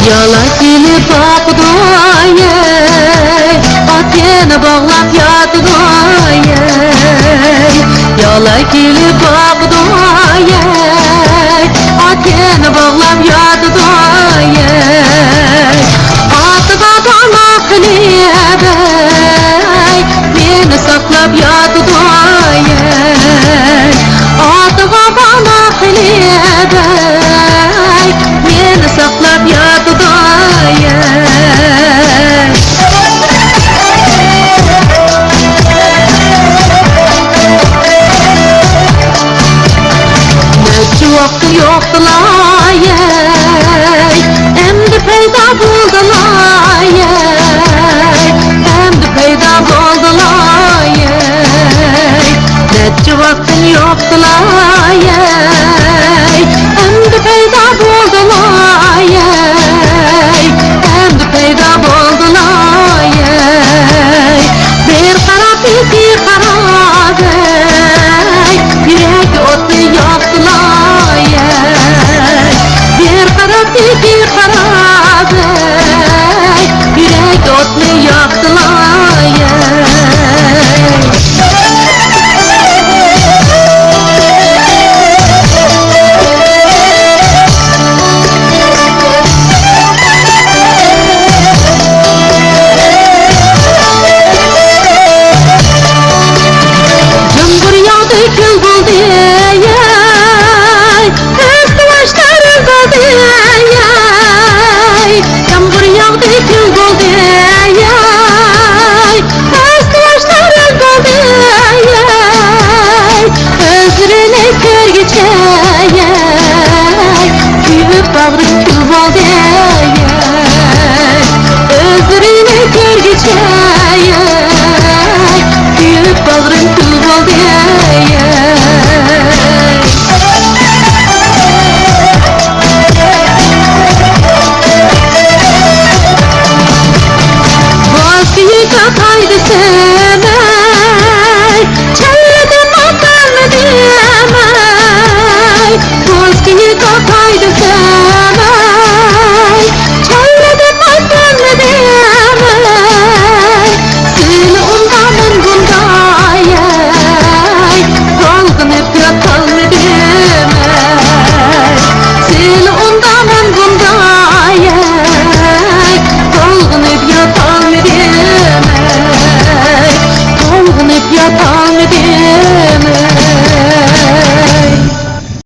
Yola gelip bakdoye, atene bağlap yatdoye. Yola gelip bakdoye, atene bağlap yatdoye. Atıga dalak lebey, beni saklap yatdoye. Atıga dalak lebey, beni saklap yatdoye. Neçe vakti yoktular, endi peyda buldular, endi peyda buldular. Neçe vakti yoktular, endi peyda buldular, endi peyda buldular. Bir harap iki harap, yürek otu yaktılar. Bir harap iki harap, yürek otu yaktılar. Cımbır yağdı kül buldu, özgüveşler öldürdü. Cımbır yağdı kül buldu, özgüveşler öldürdü. Özrüne kör geçey, küyüp bağrı kül buldu.